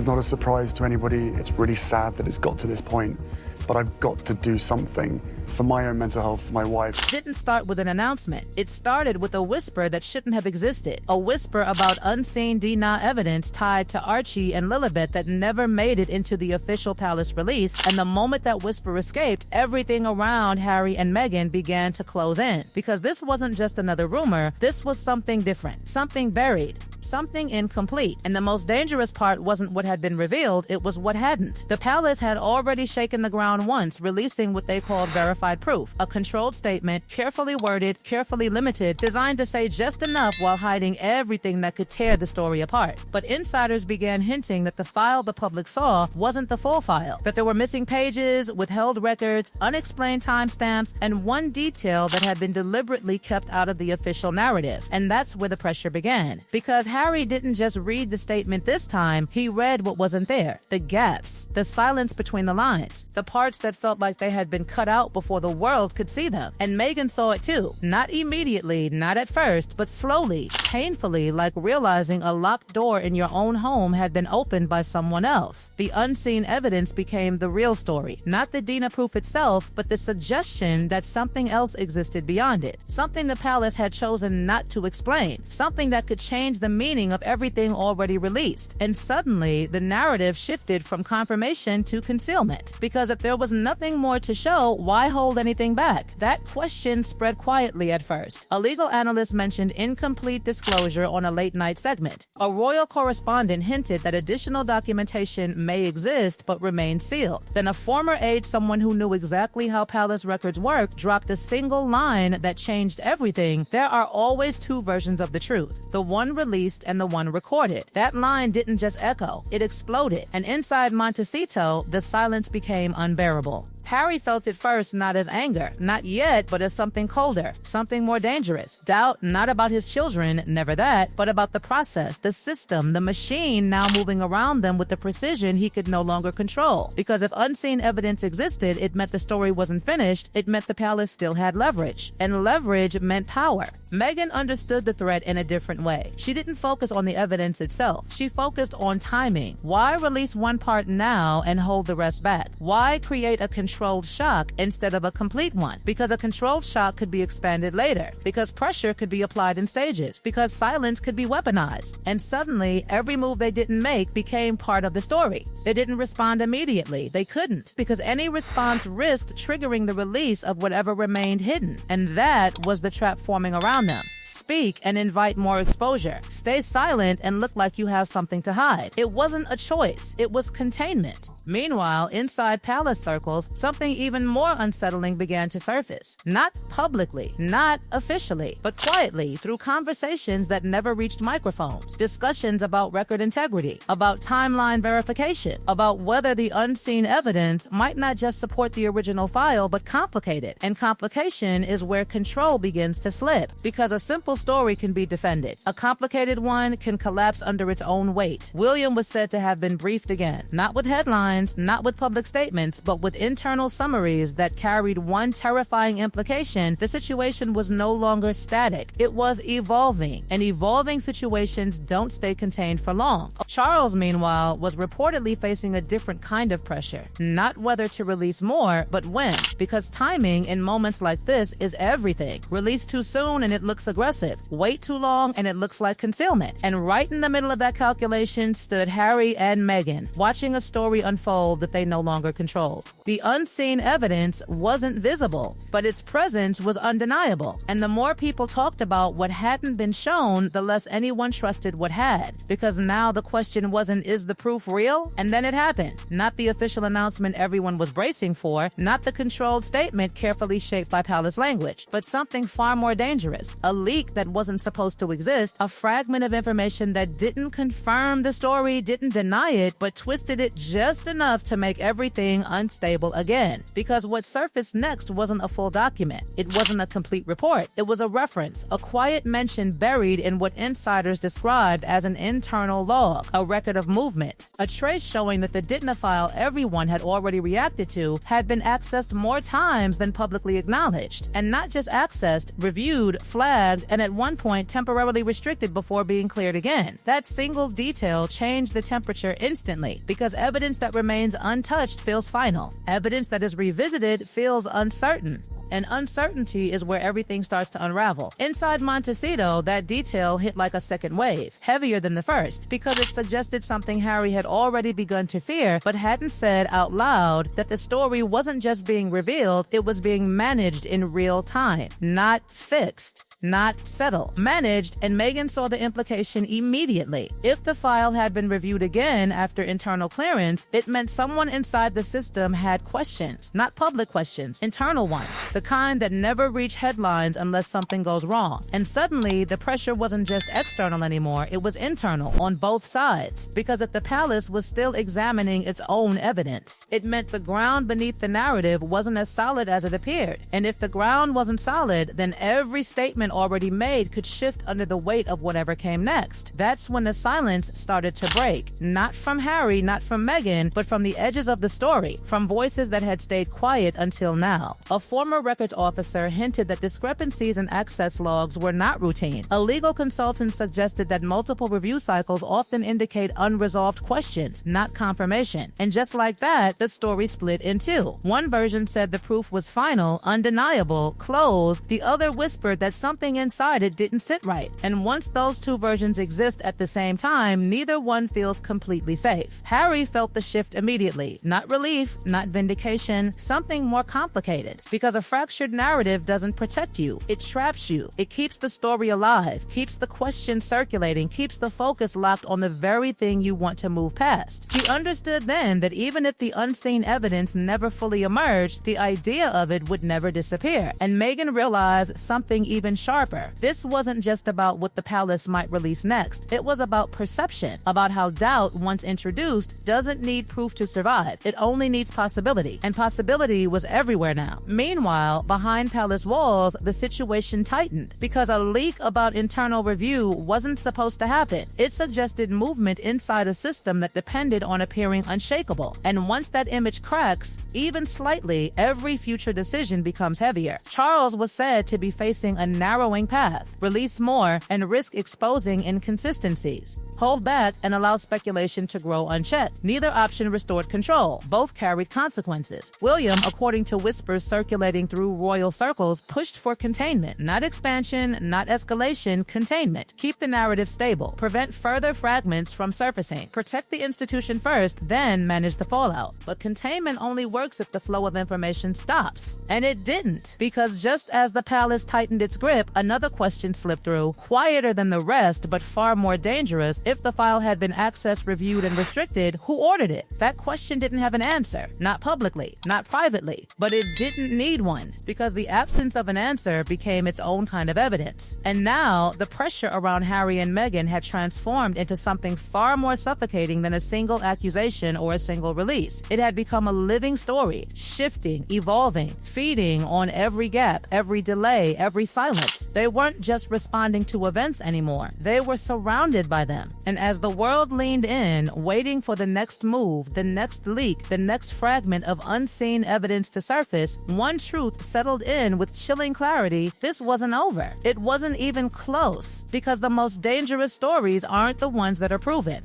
is not a surprise to anybody. It's really sad that it's got to this point, but I've got to do something for my own mental health, for my wife. Didn't start with an announcement. It started with a whisper that shouldn't have existed. A whisper about unseen DNA evidence tied to Archie and Lilibet that never made it into the official palace release, and the moment that whisper escaped, everything around Harry and Meghan began to close in. Because this wasn't just another rumor, this was something different, something buried, something incomplete. And the most dangerous part wasn't what had been revealed, it was what hadn't. The palace had already shaken the ground once, releasing what they called verified proof, a controlled statement, carefully worded, carefully limited, designed to say just enough while hiding everything that could tear the story apart. But insiders began hinting that the file the public saw wasn't the full file, that there were missing pages, withheld records, unexplained timestamps, and one detail that had been deliberately kept out of the official narrative. And that's where the pressure began. Because Harry didn't just read the statement this time, he read what wasn't there. The gaps, the silence between the lines, the parts that felt like they had been cut out before the world could see them. And Meghan saw it too. Not immediately, not at first, but slowly, painfully, like realizing a locked door in your own home had been opened by someone else. The unseen evidence became the real story. Not the DNA proof itself, but the suggestion that something else existed beyond it. Something the palace had chosen not to explain. Something that could change the meaning of everything already released. And suddenly, the narrative shifted from confirmation to concealment. Because if there was nothing more to show, why hold anything back? That question spread quietly at first. A legal analyst mentioned incomplete disclosure on a late-night segment. A royal correspondent hinted that additional documentation may exist but remain sealed. Then a former aide, someone who knew exactly how palace records work, dropped a single line that changed everything. There are always two versions of the truth, the one released and the one recorded. That line didn't just echo, it exploded. And inside Montecito, the silence became unbearable. Harry felt it first not as anger, not yet, but as something colder, something more dangerous. Doubt not about his children, never that, but about the process, the system, the machine now moving around them with the precision he could no longer control. Because if unseen evidence existed, it meant the story wasn't finished, it meant the palace still had leverage. And leverage meant power. Meghan understood the threat in a different way. She didn't focus on the evidence itself. She focused on timing. Why release one part now and hold the rest back? Why create a controlled shock instead of a complete one? Because a controlled shock could be expanded later. Because pressure could be applied in stages. Because silence could be weaponized. And suddenly, every move they didn't make became part of the story. They didn't respond immediately. They couldn't. Because any response risked triggering the release of whatever remained hidden. And that was the trap forming around them. Speak and invite more exposure. Stay silent and look like you have something to hide. It wasn't a choice. It was containment. Meanwhile, inside palace circles, something even more unsettling began to surface. Not publicly, not officially, but quietly through conversations that never reached microphones. Discussions about record integrity, about timeline verification, about whether the unseen evidence might not just support the original file, but complicate it. And complication is where control begins to slip, because a simple story can be defended. A complicated one can collapse under its own weight. William was said to have been briefed again, not with headlines, not with public statements, but with internal summaries that carried one terrifying implication: the situation was no longer static. It was evolving, and evolving situations don't stay contained for long. Charles, meanwhile, was reportedly facing a different kind of pressure. Not whether to release more, but when. Because timing in moments like this is everything. Release too soon and it looks aggressive. Wait too long and it looks like concealment. And right in the middle of that calculation stood Harry and Meghan, watching a story unfold that they no longer controlled. The unseen evidence wasn't visible, but its presence was undeniable. And the more people talked about what hadn't been shown, the less anyone trusted what had. Because now the question wasn't, is the proof real? And then it happened. Not the official announcement everyone was bracing for, not the controlled statement carefully shaped by palace language, but something far more dangerous. A leak that wasn't supposed to exist, a fragment of information that didn't confirm the story, didn't deny it, but twisted it just enough to make everything unstable again. Because what surfaced next wasn't a full document. It wasn't a complete report. It was a reference, a quiet mention buried in what insiders described as an internal log, a record of movement, a trace showing that the DNA file everyone had already reacted to had been accessed more times than publicly acknowledged. And not just accessed, reviewed, flagged, and at one point temporarily restricted before being cleared again. That single detail changed the temperature instantly, because evidence that remains untouched feels final. Evidence that is revisited feels uncertain. And uncertainty is where everything starts to unravel. Inside Montecito, that detail hit like a second wave, heavier than the first, because it suggested something Harry had already begun to fear, but hadn't said out loud, that the story wasn't just being revealed, it was being managed in real time, not fixed. Not settled. Managed, and Meghan saw the implication immediately. If the file had been reviewed again after internal clearance, it meant someone inside the system had questions. Not public questions, internal ones. The kind that never reach headlines unless something goes wrong. And suddenly, the pressure wasn't just external anymore, it was internal, on both sides. Because if the palace was still examining its own evidence, it meant the ground beneath the narrative wasn't as solid as it appeared. And if the ground wasn't solid, then every statement already made could shift under the weight of whatever came next. That's when the silence started to break. Not from Harry, not from Meghan, but from the edges of the story, from voices that had stayed quiet until now. A former records officer hinted that discrepancies in access logs were not routine. A legal consultant suggested that multiple review cycles often indicate unresolved questions, not confirmation. And just like that, the story split in two. One version said the proof was final, undeniable, closed. The other whispered that something inside it didn't sit right. And once those two versions exist at the same time, neither one feels completely safe. Harry felt the shift immediately. Not relief, not vindication, something more complicated. Because a fractured narrative doesn't protect you. It traps you. It keeps the story alive, keeps the question circulating, keeps the focus locked on the very thing you want to move past. He understood then that even if the unseen evidence never fully emerged, the idea of it would never disappear. And Meghan realized something even sharper. This wasn't just about what the palace might release next. It was about perception, about how doubt, once introduced, doesn't need proof to survive. It only needs possibility. And possibility was everywhere now. Meanwhile, behind palace walls, the situation tightened because a leak about internal review wasn't supposed to happen. It suggested movement inside a system that depended on appearing unshakable. And once that image cracks, even slightly, every future decision becomes heavier. Charles was said to be facing a narrowing path, release more, and risk exposing inconsistencies. Hold back and allow speculation to grow unchecked. Neither option restored control. Both carried consequences. William, according to whispers circulating through royal circles, pushed for containment. Not expansion, not escalation, containment. Keep the narrative stable. Prevent further fragments from surfacing. Protect the institution first, then manage the fallout. But containment only works if the flow of information stops. And it didn't, because just as the palace tightened its grip, another question slipped through, quieter than the rest, but far more dangerous. If the file had been accessed, reviewed, and restricted, who ordered it? That question didn't have an answer. Not publicly, not privately, but it didn't need one, because the absence of an answer became its own kind of evidence. And now, the pressure around Harry and Meghan had transformed into something far more suffocating than a single accusation or a single release. It had become a living story, shifting, evolving, feeding on every gap, every delay, every silence. They weren't just responding to events anymore. They were surrounded by them. And as the world leaned in, waiting for the next move, the next leak, the next fragment of unseen evidence to surface, one truth settled in with chilling clarity: this wasn't over. It wasn't even close, because the most dangerous stories aren't the ones that are proven.